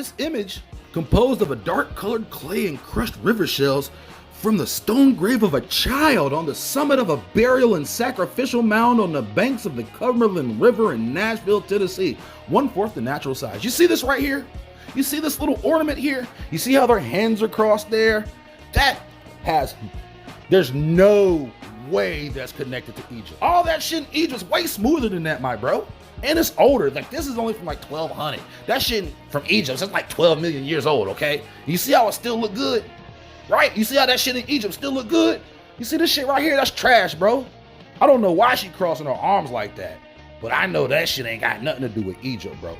this image, composed of a dark-colored clay and crushed river shells, from the stone grave of a child on the summit of a burial and sacrificial mound on the banks of the Cumberland River in Nashville, Tennessee, 1/4 the natural size. You see this right here? You see this little ornament here? You see how their hands are crossed there? There's no way that's connected to Egypt. All that shit in Egypt's way smoother than that, my bro. And it's older. Like, this is only from like 1200. That shit from Egypt is like 12 million years old, okay? You see how it still look good? Right? You see how that shit in Egypt still look good? You see this shit right here? That's trash, bro. I don't know why she crossing her arms like that, but I know that shit ain't got nothing to do with Egypt, bro.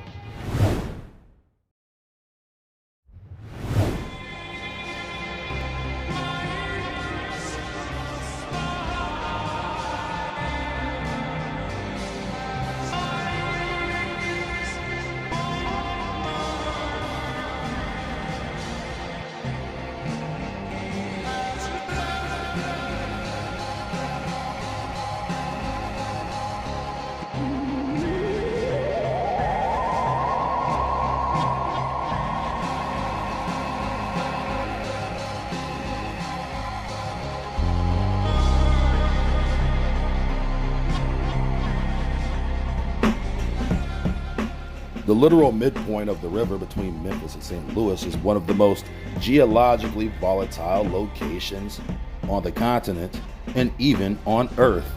The literal midpoint of the river between Memphis and St. Louis is one of the most geologically volatile locations on the continent and even on Earth.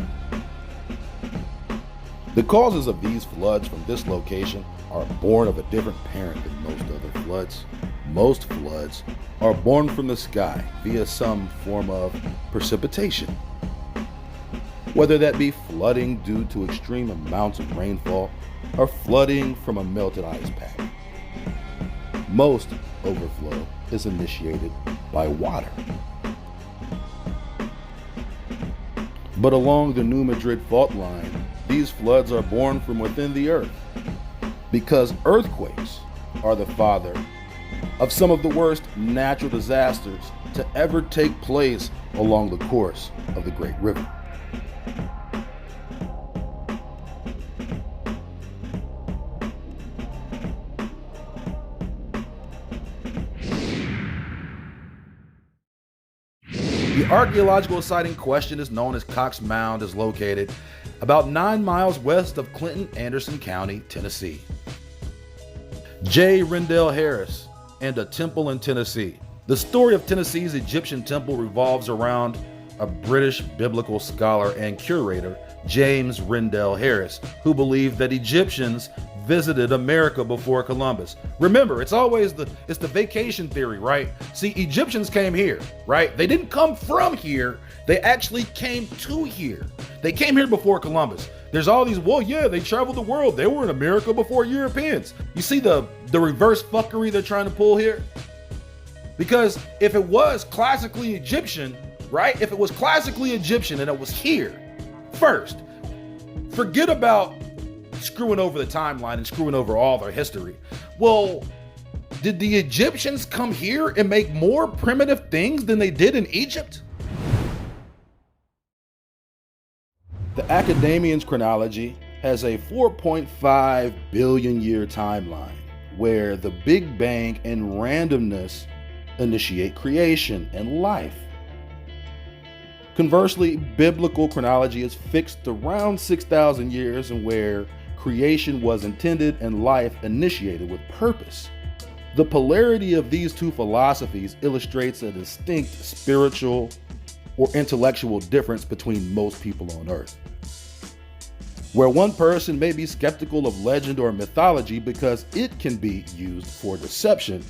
The causes of these floods from this location are born of a different parent than most other floods. Most floods are born from the sky via some form of precipitation, whether that be flooding due to extreme amounts of rainfall or flooding from a melted ice pack. Most overflow is initiated by water. But along the New Madrid fault line, these floods are born from within the earth, because earthquakes are the father of some of the worst natural disasters to ever take place along the course of the Great River. The archaeological site in question is known as Cox Mound, is located about 9 miles west of Clinton, Anderson County, Tennessee. J. Rendell Harris and a temple in Tennessee. The story of Tennessee's Egyptian temple revolves around a British biblical scholar and curator, James Rendell Harris, who believed that Egyptians visited America before Columbus. Remember, it's the vacation theory, right? See, Egyptians came here, right? They didn't come from here. They actually came to here. They came here before Columbus. There's all these, well, yeah, they traveled the world. They were in America before Europeans. You see the reverse fuckery they're trying to pull here? Because if it was classically Egyptian, right? If it was classically Egyptian and it was here first, forget about screwing over the timeline and screwing over all their history. Well, did the Egyptians come here and make more primitive things than they did in Egypt? The Academian's Chronology has a 4.5 billion year timeline where the Big Bang and randomness initiate creation and life. Conversely, biblical chronology is fixed around 6,000 years and where creation was intended and life initiated with purpose. The polarity of these two philosophies illustrates a distinct spiritual or intellectual difference between most people on Earth. Where one person may be skeptical of legend or mythology because it can be used for deception,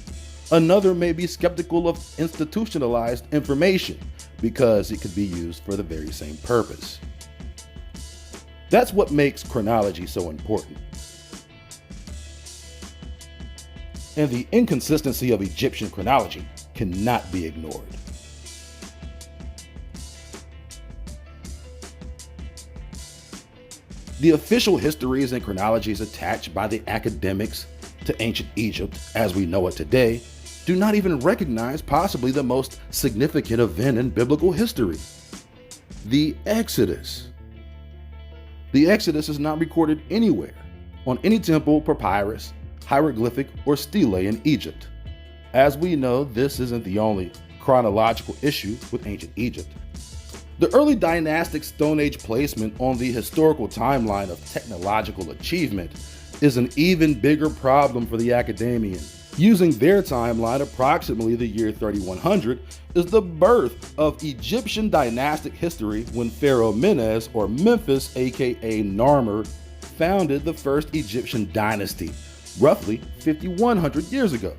another may be skeptical of institutionalized information because it could be used for the very same purpose. That's what makes chronology so important. And the inconsistency of Egyptian chronology cannot be ignored. The official histories and chronologies attached by the academics to ancient Egypt, as we know it today, do not even recognize possibly the most significant event in biblical history, the Exodus. The Exodus is not recorded anywhere on any temple papyrus hieroglyphic, or stele in Egypt. As we know, this isn't the only chronological issue with ancient Egypt. The early dynastic Stone Age placement on the historical timeline of technological achievement is an even bigger problem for the academician. Using their timeline, approximately the year 3100 is the birth of Egyptian dynastic history when Pharaoh Menes, or Memphis, aka Narmer, founded the first Egyptian dynasty, roughly 5,100 years ago.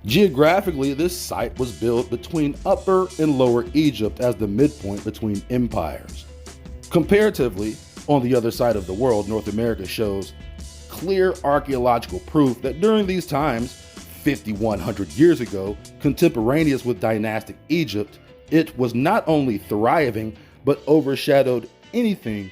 Geographically, this site was built between Upper and Lower Egypt as the midpoint between empires. Comparatively, on the other side of the world, North America shows clear archaeological proof that during these times, 5,100 years ago, contemporaneous with dynastic Egypt, it was not only thriving, but overshadowed anything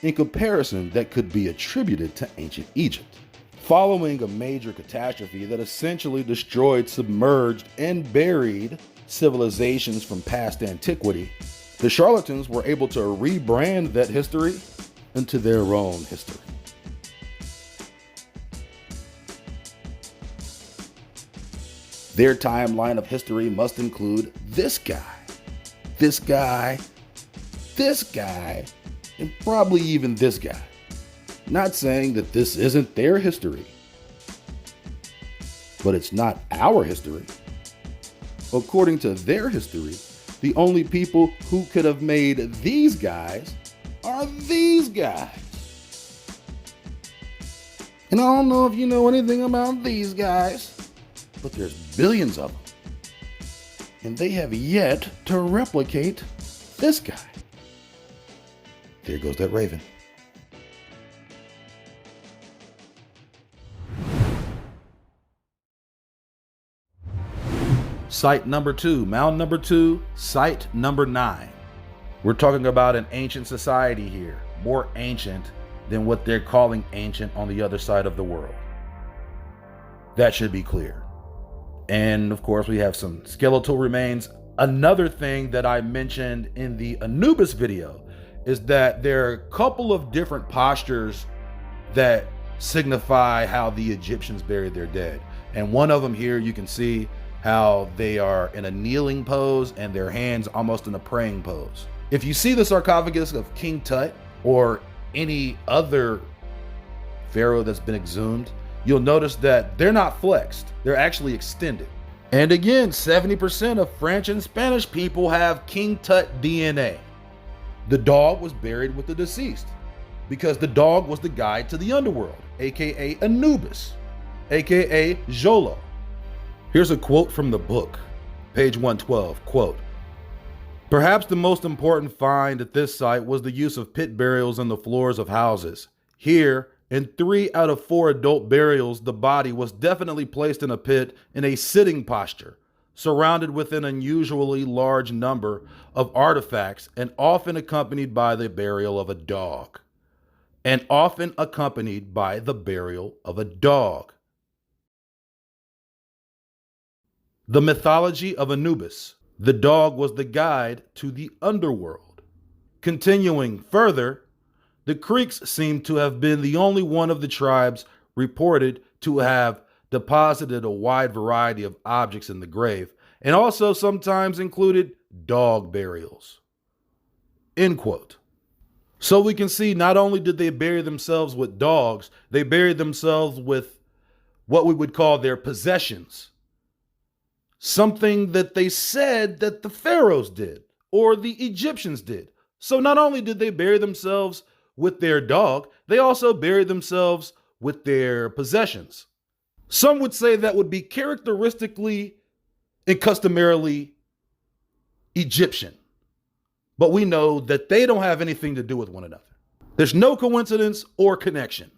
in comparison that could be attributed to ancient Egypt. Following a major catastrophe that essentially destroyed, submerged, and buried civilizations from past antiquity, the charlatans were able to rebrand that history into their own history. Their timeline of history must include this guy, this guy, this guy, and probably even this guy. Not saying that this isn't their history, but it's not our history. According to their history, the only people who could have made these guys are these guys. And I don't know if you know anything about these guys, but there's billions of them. And they have yet to replicate this guy. There goes that raven. Site number 2, mound number 2, site number 9. We're talking about an ancient society here, more ancient than what they're calling ancient on the other side of the world. That should be clear. And of course, we have some skeletal remains. Another thing that I mentioned in the Anubis video is that there are a couple of different postures that signify how the Egyptians buried their dead. And one of them here, you can see how they are in a kneeling pose and their hands almost in a praying pose. If you see the sarcophagus of King Tut or any other pharaoh that's been exhumed, you'll notice that they're not flexed, they're actually extended. And again, 70% of French and Spanish people have King Tut DNA. The dog was buried with the deceased because the dog was the guide to the underworld, aka Anubis, aka Jolo. Here's a quote from the book, page 112, quote, "Perhaps the most important find at this site was the use of pit burials in the floors of houses. Here, in 3 out of 4 adult burials, the body was definitely placed in a pit in a sitting posture, surrounded with an unusually large number of artifacts and often accompanied by the burial of a dog. And often accompanied by the burial of a dog. The mythology of Anubis. The dog was the guide to the underworld." Continuing further, the Creeks seem to have been the only one of the tribes reported to have deposited a wide variety of objects in the grave, and also sometimes included dog burials. End quote. So we can see not only did they bury themselves with dogs, they buried themselves with what we would call their possessions. Something that they said that the pharaohs did or the Egyptians did. So not only did they bury themselves with their dog, they also buried themselves with their possessions. Some would say that would be characteristically and customarily Egyptian. But we know that they don't have anything to do with one another. There's no coincidence or connection.